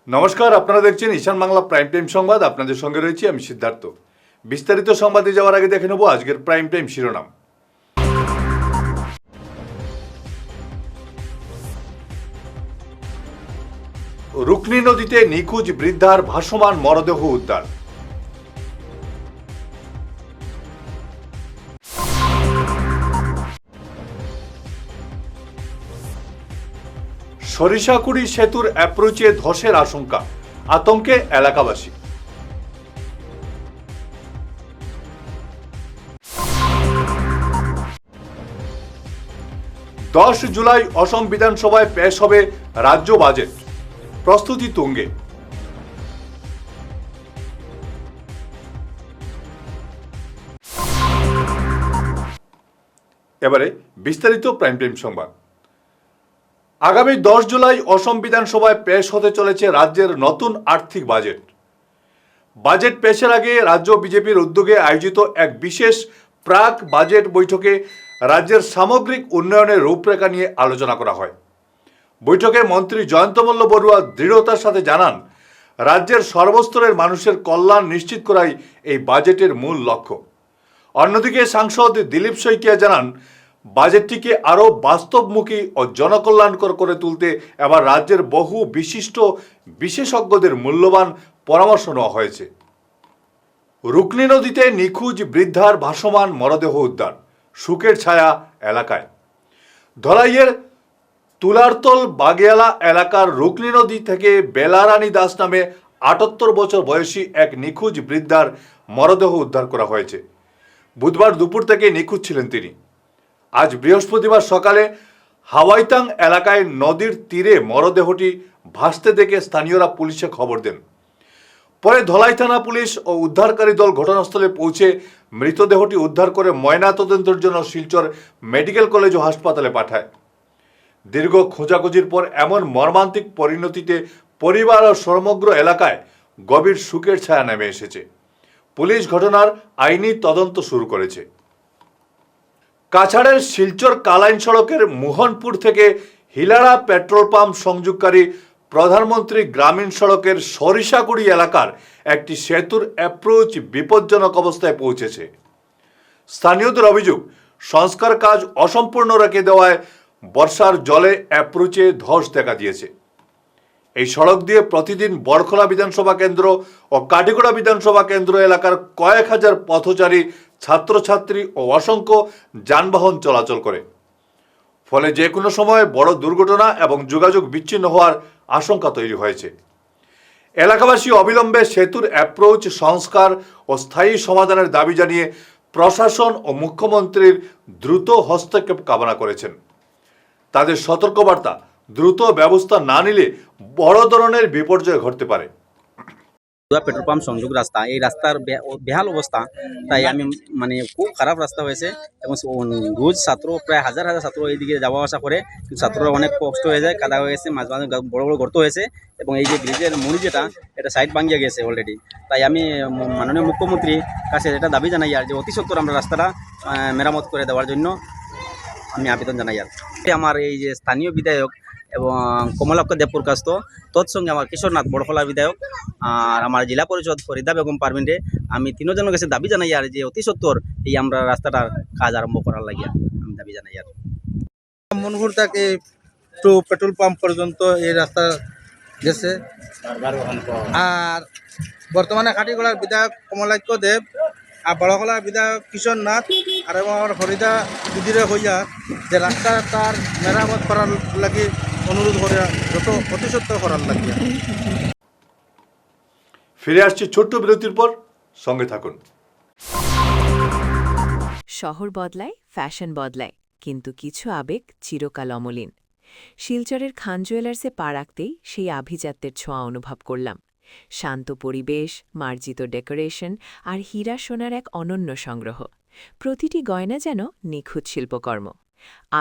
নমস্কার, আপনারা দেখছেন ঈশান বাংলা প্রাইম টাইম সংবাদ। আপনাদের সঙ্গে রয়েছি আমি সিদ্ধার্থ। বিস্তারিত সংবাদে যাওয়ার আগে দেখে নেব আজকের প্রাইম টাইম শিরোনাম। রুকনি নদীতে নিখোঁজ বৃদ্ধার ভাসমান মরদেহ উদ্ধার। সরিষাকুড়ি সেতুর অ্যাপ্রোচে ধসের আশঙ্কা, আতঙ্কে এলাকাবাসী। দশ জুলাই অসম বিধানসভায় পেশ হবে রাজ্য বাজেট, প্রস্তুতি তুঙ্গে। এবারে বিস্তারিত প্রাইম টাইম সংবাদ। আগামী 10 জুলাই অসম বিধানসভায় পেশ হতে চলেছে রাজ্যের নতুন আর্থিক বাজেট। বাজেট পেশের আগে রাজ্য বিজেপির উদ্যোগে আয়োজিত এক বিশেষ প্রাক বাজেট বৈঠকে রাজ্যের সামগ্রিক উন্নয়নের রূপরেখা নিয়ে আলোচনা করা হয়। বৈঠকে মন্ত্রী জয়ন্ত মল্ল বড়ুয়া দৃঢ়তার সাথে জানান, রাজ্যের সর্বস্তরের মানুষের কল্যাণ নিশ্চিত করাই এই বাজেটের মূল লক্ষ্য। অন্যদিকে সাংসদ দিলীপ শইকিয়া জানান, বাজেটটিকে আরও বাস্তবমুখী ও জনকল্যাণকর করে তুলতে এবার রাজ্যের বহু বিশিষ্ট বিশেষজ্ঞদের মূল্যবান পরামর্শ নেওয়া হয়েছে। রুকনি নদীতে নিখোঁজ বৃদ্ধার ভাসমান মরদেহ উদ্ধার, শোকের ছায়া এলাকায়। ধলাইয়ের তুলারতল বাগিয়ালা এলাকার রুকনি নদী থেকে বেলারানী দাস নামে ৭৮ বছর বয়সী এক নিখোঁজ বৃদ্ধার মরদেহ উদ্ধার করা হয়েছে। বুধবার দুপুর থেকে নিখোঁজ ছিলেন তিনি। আজ বৃহস্পতিবার সকালে হাওয়াইতাং এলাকায় নদীর তীরে মরদেহটি ভাসতে দেখে স্থানীয়রা পুলিশে খবর দেন। পরে ধলাই থানা পুলিশ ও উদ্ধারকারী দল ঘটনাস্থলে পৌঁছে মৃতদেহটি উদ্ধার করে ময়নাতদন্তের জন্য শিলচর মেডিকেল কলেজ ও হাসপাতালে পাঠায়। দীর্ঘ খোঁজাখুঁজির পর এমন মর্মান্তিক পরিণতিতে পরিবার ও সমগ্র এলাকায় গভীর শোকের ছায়া নেমে এসেছে। পুলিশ ঘটনার আইনি তদন্ত শুরু করেছে। কাছাড়ের শিলচর কালাইন সড়কের মোহনপুর থেকে হিলাড়া পেট্রোল পাম্প সংযোগকারী প্রধানমন্ত্রী গ্রামীণ সড়কের সরিষাকুড়ি এলাকার একটি সেতুর অ্যাপ্রোচ বিপজ্জনক অবস্থায় পৌঁছেছে। স্থানীয়দের অভিযোগ, সংস্কার কাজ অসম্পূর্ণ রেখে দেওয়ায় বর্ষার জলে অ্যাপ্রোচে ধস দেখা দিয়েছে। এই সড়ক দিয়ে প্রতিদিন বড়খলা বিধানসভা কেন্দ্র ও কাটিগড়া বিধানসভা কেন্দ্র এলাকার কয়েক হাজার পথচারী, ছাত্রছাত্রী ও অসংখ্য যানবাহন চলাচল করে। ফলে যে কোনো সময় বড় দুর্ঘটনা এবং যোগাযোগ বিচ্ছিন্ন হওয়ার আশঙ্কা তৈরি হয়েছে। এলাকাবাসী অবিলম্বে সেতুর অ্যাপ্রোচ সংস্কার ও স্থায়ী সমাধানের দাবি জানিয়ে প্রশাসন ও মুখ্যমন্ত্রীর দ্রুত হস্তক্ষেপ কামনা করেছেন। তাদের সতর্কবার্তা, দ্রুত ব্যবস্থা না নিলে বড় ধরনের বিপর্যয় ঘটতে পারে। পেট্রোল পাম্প সংযোগ রাস্তা, এই রাস্তার বেহাল অবস্থা, তাই আমি খুব খারাপ রাস্তা হয়েছে এবং রোজ ছাত্র প্রায় হাজার হাজার ছাত্র এইদিকে যাওয়া আসা করে, কিন্তু ছাত্ররা অনেক কষ্ট হয়ে যায়, কাদা হয়ে গেছে, মাঝে মাঝে বড় বড় গর্ত হয়েছে এবং এই যে ব্রিজের মুড়ি এটা সাইড ভাঙিয়ে গেছে অলরেডি। তাই আমি মাননীয় মুখ্যমন্ত্রীর কাছে এটা দাবি জানাই আর যে অতি সত্বর আমরা রাস্তাটা মেরামত করে দেওয়ার জন্য আমি আবেদন জানাই। আর আমার এই যে স্থানীয় বিধায়ক এবং কমলাক্ষ দেবপুরকাস্ত, তৎসঙ্গে আমার কিশোরনাথ বড়খলা বিধায়ক আর আমার জেলা পরিষদ ফরিদা বেগম পারভিনরে আমি তিনজনের কাছে দাবি জানাই আর যে অতি সত্বর এই আমরা রাস্তাটার কাজ আরম্ভ করার লাগিয়া আমি দাবি জানাই। আর মনপুর থেকে টু পেট্রোল পাম্প পর্যন্ত এই রাস্তা গেছে। আর বর্তমানে কাটিগড়ার বিধায়ক কমলাক্ষ দেব আর বড়খলার বিধায়ক কিশোর নাথ আর এবং আমার হরিদা দিদিরে হইয়া যে রাস্তাটার মেরামত করার লাগে অনুরোধ করে যত প্রতিশোধ করার লাগে। ফিরে আসছি ছোট্ট বিরতির পর, সঙ্গে থাকুন। শহর বদলায়, ফ্যাশন বদলায়, কিন্তু কিছু আবেগ চিরকাল অমলিন। শিলচরের খান জুয়েলার্সে পা রাখতেই সেই আভিজাত্যের ছোঁয়া অনুভব করলাম। শান্ত পরিবেশ, মার্জিত ডেকোরেশন আর হীরা সোনার এক অনন্য সংগ্রহ। প্রতিটি গয়না যেন নিখুঁত শিল্পকর্ম।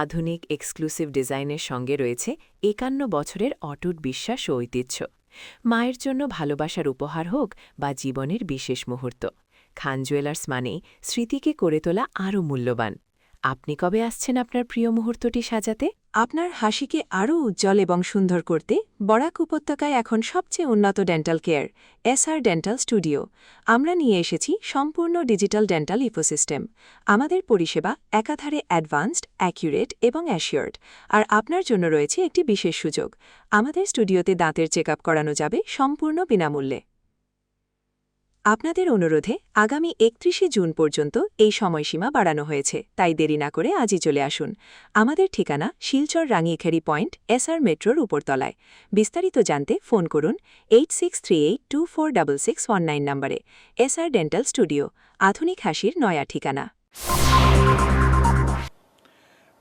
আধুনিক এক্সক্লুসিভ ডিজাইনের সঙ্গে রয়েছে ৫১ বছরের অটুট বিশ্বাস ও ঐতিহ্য। মায়ের জন্য ভালোবাসার উপহার হোক বা জীবনের বিশেষ মুহূর্ত, খান জুয়েলার্স মানেই স্মৃতিকে করে তোলা আরও মূল্যবান। আপনি কবে আসছেন আপনার প্রিয় মুহূর্তটি সাজাতে? আপনার হাসিকে আরও উজ্জ্বল এবং সুন্দর করতে বরাক উপত্যকায় এখন সবচেয়ে উন্নত dental care SR dental studio. আমরা নিয়ে এসেছি সম্পূর্ণ ডিজিটাল ডেন্টাল ইকোসিস্টেম। আমাদের পরিষেবা একাধারে অ্যাডভান্সড, অ্যাকিউরেট এবং অ্যাসিওর্ড। আর আপনার জন্য রয়েছে একটি বিশেষ সুযোগ। আমাদের স্টুডিওতে দাঁতের চেকআপ করানো যাবে সম্পূর্ণ বিনামূল্যে। আপনাদের অনুরোধে আগামী ৩১শে জুন পর্যন্ত এই সময়সীমা বাড়ানো হয়েছে, তাই দেরি না করে আজই চলে আসুন। আমাদের ঠিকানা শিলচর রাঙিয়াখাড়ি পয়েন্ট এসআর মেট্রোর উপরতলায়। বিস্তারিত জানতে ফোন করুন 8638246619 নম্বরে। এসআর ডেন্টাল স্টুডিও, আধুনিক হাসির নয়া ঠিকানা।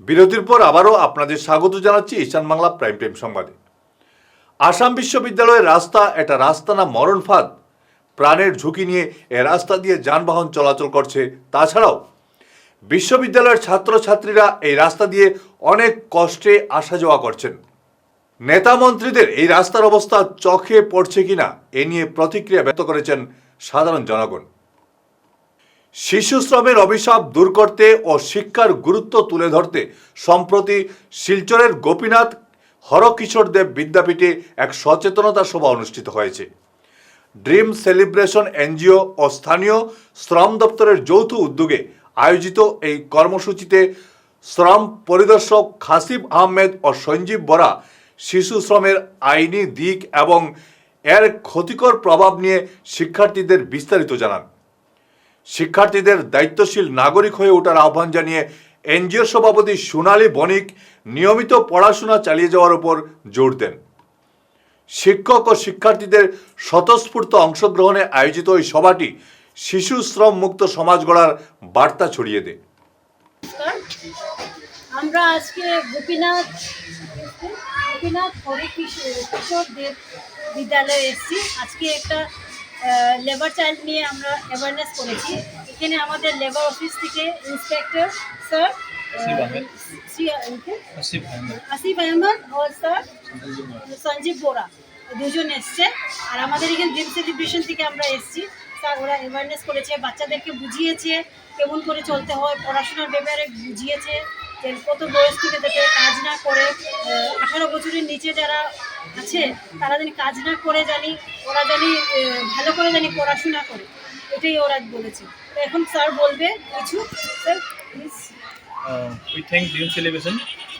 বিরতির পর আবারও আপনাদের স্বাগত জানাচ্ছি ঈশান বাংলা প্রাইম টাইম সংবাদে। আসাম বিশ্ববিদ্যালয়ের রাস্তা এটা রাস্তা না মরণ ফাঁদ। প্রাণের ঝুঁকি নিয়ে এ রাস্তা দিয়ে যানবাহন চলাচল করছে। তাছাড়াও বিশ্ববিদ্যালয়ের ছাত্রছাত্রীরা এই রাস্তা দিয়ে অনেক কষ্টে আসা যাওয়া করছেন। নেতা মন্ত্রীদের এই রাস্তার অবস্থা চোখে পড়ছে কিনা এ নিয়ে প্রতিক্রিয়া ব্যক্ত করেছেন সাধারণ জনগণ। শিশু শ্রমের অভিশাপ দূর করতে ও শিক্ষার গুরুত্ব তুলে ধরতে সম্প্রতি শিলচরের গোপীনাথ হরকিশোর দেব বিদ্যাপীঠে এক সচেতনতা সভা অনুষ্ঠিত হয়েছে। ড্রিম সেলিব্রেশন এনজিও ও স্থানীয় শ্রম দপ্তরের যৌথ উদ্যোগে আয়োজিত এই কর্মসূচিতে শ্রম পরিদর্শক খাসিব আহমেদ ও সঞ্জীব বরা শিশু শ্রমের আইনি দিক এবং এর ক্ষতিকর প্রভাব নিয়ে শিক্ষার্থীদের বিস্তারিত জানান। শিক্ষার্থীদের দায়িত্বশীল নাগরিক হয়ে ওঠার আহ্বান জানিয়ে এনজিওর সভাপতি সোনালী বণিক নিয়মিত পড়াশোনা চালিয়ে যাওয়ার উপর জোর দেন। শিক্ষক ও শিক্ষার্থীদের স্বতঃস্ফূর্ত অংশগ্রহণে আয়োজিত এই সভাটি শিশু শ্রম মুক্ত সমাজ গড়ার বার্তা ছড়িয়ে দেয়। আমরা আজকে গোপীনাথ হরিকিশোর দেব বিদ্যালয়ে এসেছি। আজকে একটা লেবার চাইল্ড নিয়ে আমরা অ্যাওয়ারনেস করেছি। এখানে আমাদের লেবার অফিস থেকে ইন্সপেক্টর স্যার আসিফ আহমদ ও স্যার সঞ্জীব বোরা দুজন এসছে। আর আমাদের এখানে ড্রিম সেলিব্রেশন থেকে আমরা এসেছি। স্যার ওরা অ্যাওয়ারনেস করেছে, বাচ্চাদেরকে বুঝিয়েছে কেমন করে চলতে হয়, পড়াশোনার ব্যাপারে বুঝিয়েছে যে কত বয়স থেকে যাতে কাজ না করে, 18 বছরের নিচে যারা আছে তারা জানি কাজ না করে ওরা ভালো করে পড়াশোনা করে, এটাই ওরা বলেছে। তো এখন স্যার বলবে কিছু। Sir please. We thank dream celebration,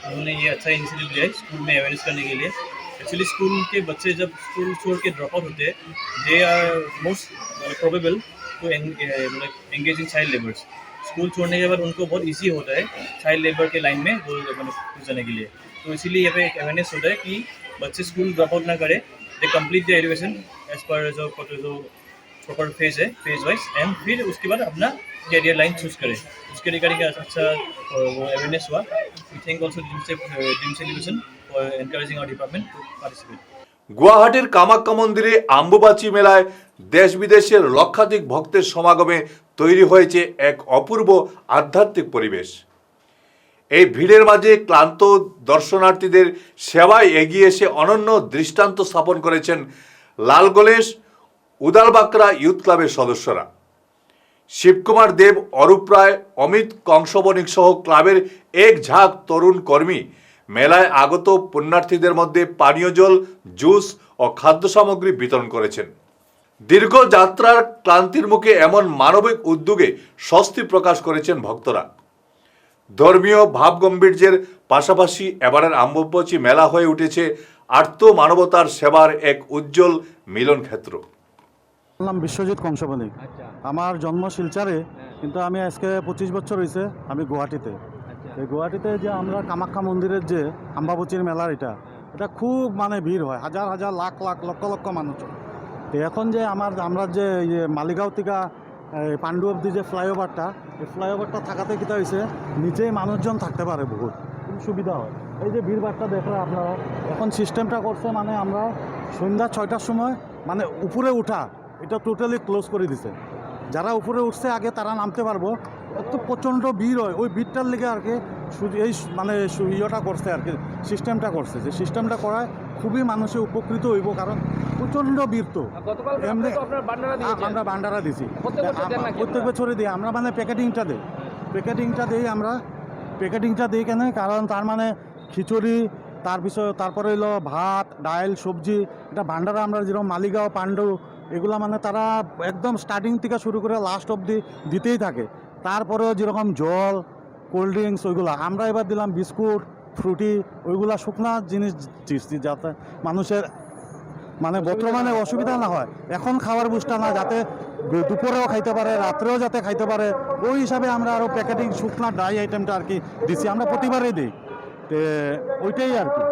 उन्होंने ये अच्छा इनिशिएटिव लिया है स्कूल में अवेयरनेस करने के लिए। एक्चुअली स्कूल के बच्चे जब स्कूल छोड़ के ड्रॉप आउट होते हैं, they are most probable to engage in child labours. School छोड़ने के बाद उनको बहुत इजी होता है चाइल्ड लेबर के लाइन में वो घुस जाने के लिए। तो इसीलिए यहाँ पे एक अवेयरनेस होता है कि बच्चे स्कूल ड्रॉप आउट ना करें, they complete the education age पर जो प्रॉपर फेज है, फेज वाइज, एंड फिर उसके बाद अपना कैरियर लाइन चूज करें। उसके रिगार्डिंग अच्छा वो अवेयरनेस हुआ। We thank also dream celebration for encouraging our department to participate. গুয়াহাটির কামাখ্যা মন্দিরে আম্বুবাচী মেলায় দেশ বিদেশের লক্ষাধিক ভক্তের সমাগমে তৈরি হয়েছে এক অপূর্ব আধ্যাত্মিক পরিবেশ। এই ভিড়ের মাঝে ক্লান্ত দর্শনার্থীদের সেবায় এগিয়ে এসে অনন্য দৃষ্টান্ত স্থাপন করেছেন লালগণেশ উদালবাকরা ইউথ ক্লাবের সদস্যরা। শিবকুমার দেব, অরূপ রায়, অমিত কংসবণিক সহ ক্লাবের এক ঝাঁক তরুণ কর্মী মেলায় আগত পুণ্যার্থীদের মধ্যে পানীয় জল, জুস ও খাদ্য সামগ্রী বিতরণ করেছেন। দীর্ঘ যাত্রার ক্লান্তির মুখে এমন মানবিক উদ্যোগে স্বস্তি প্রকাশ করেছেন ভক্তরা। ধর্মীয় ভাবগম্ভীর্যের পাশাপাশি এবারের আম্বুবাচী মেলা হয়ে উঠেছে আর্ত মানবতার সেবার এক উজ্জ্বল মিলন ক্ষেত্র। আমার নাম বিশ্বজিৎ কংসবণিক। আমার জন্ম শিলচরে, কিন্তু আমি আজকে 25 বছর হয়েছে আমি গুয়াহাটিতে। এই গুয়াহাটিতে যে আমরা কামাখ্যা মন্দিরের যে আম্বাবচীর মেলার এটা খুব ভিড় হয়, হাজার হাজার লাখ লাখ লক্ষ লক্ষ মানুষ। তো এখন যে আমরা যে মালিগাঁও থেকে পাণ্ডু অব্দি যে ফ্লাইওভারটা, এই ফ্লাইওভারটা থাকাতে কী হয়েছে, নিচেই মানুষজন থাকতে পারে, বহুত খুব সুবিধা হয়। এই যে ভিড়ভাড়টা দেখলে আপনারা এখন সিস্টেমটা করছে, আমরা সন্ধ্যা 6টার সময় উপরে উঠা এটা টোটালি ক্লোজ করে দিছে। যারা উপরে উঠছে আগে তারা নামতে পারবো। এত প্রচণ্ড ভিড় হয়, ওই ভিড়টার লেগে আর কি এই ইয়েটা করছে আর কি, সিস্টেমটা করছে। যে সিস্টেমটা করায় খুবই মানুষে উপকৃত হইব, কারণ প্রচণ্ড ভিড়। তো এমনি আমরা ভান্ডারা দিছি, প্রত্যেক বছরে দিই আমরা, প্যাকেটিংটা দিই আমরা প্যাকেটিংটা দিই কেন, কারণ তার খিচুড়ি, তারপরে হলো ভাত, ডাল, সবজি। এটা ভান্ডারা আমরা যেরকম মালিগাঁও, পাণ্ডু এগুলা মানে তারা একদম স্টার্টিং থেকে শুরু করে লাস্ট অবধি দিতেই থাকে। তারপরেও যেরকম জল, কোল্ড ড্রিঙ্কস ওইগুলা আমরা এবার দিলাম, বিস্কুট, ফ্রুটি, ওইগুলা শুকনা জিনিস দিচ্ছি যাতে মানুষের মানে বর্তমানে অসুবিধা না হয়। এখন খাওয়ার বুঝটা না, যাতে দুপুরেও খাইতে পারে, রাত্রেও যাতে খাইতে পারে, ওই হিসাবে আমরা আরও প্যাকেটিং শুকনা ড্রাই আইটেমটা আর কি দিচ্ছি। আমরা প্রতিবারই দিই, তো ওইটাই আর কি।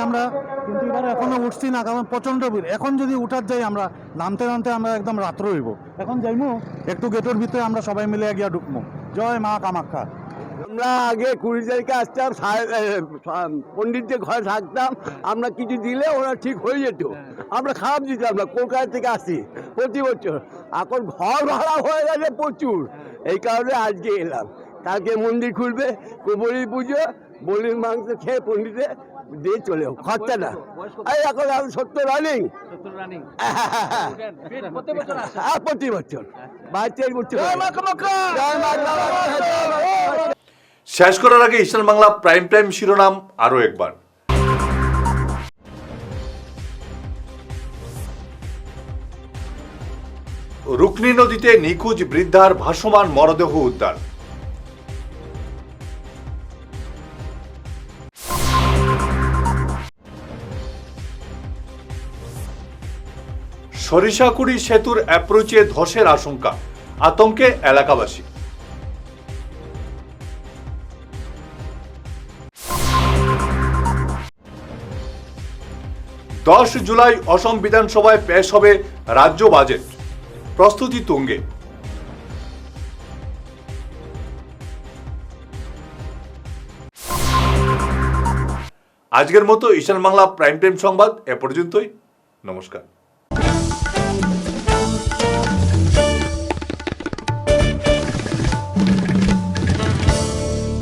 আমরা কিন্তু এবার এখনও উঠছি না, কারণ প্রচণ্ড ভিড়। এখন যদি উঠার যাই আমরা নামতে আমরা একদম রাত্র হইব। এখন যাইমু একটু গেটের ভিতরে আমরা সবাই মিলে গিয়া ঢুকবো। জয় মা কামাখ্যা। আমরা আগে 20 তারিখে আসতাম, পণ্ডিতদের ঘরে থাকতাম, আমরা কিছু দিলে ওরা ঠিক হয়ে যেত। আমরা খারাপ দিতাম না, কলকাতা থেকে আসি প্রতি বছর। এখন ঘর ভাড়া হয়ে গেছে প্রচুর, এই কারণে আজকে এলাম। কালকে মন্দির খুলবে, বলি পুজো, বলির মাংস খেয়ে পণ্ডিতে দিয়ে চলে যাও, খরচা না। এই এখন আমি 70 রানিং, প্রতি বছর 22 বছর। শেষ করার আগে ঈশান বাংলা প্রাইম টাইম শিরোনাম আরও একবার। রুকনি নদীতে নিখোঁজ বৃদ্ধার ভাসমান মরদেহ উদ্ধার। সরিষাকুড়ি সেতুর অ্যাপ্রোচে ধসের আশঙ্কা, আতঙ্কে এলাকাবাসী। 10 জুলাই অসম বিধানসভায় পেশ হবে রাজ্য বাজেট, প্রস্তুতি তুঙ্গে। আজকের মতো ঈশান বাংলা প্রাইম টাইম সংবাদ এ পর্যন্তই। নমস্কার।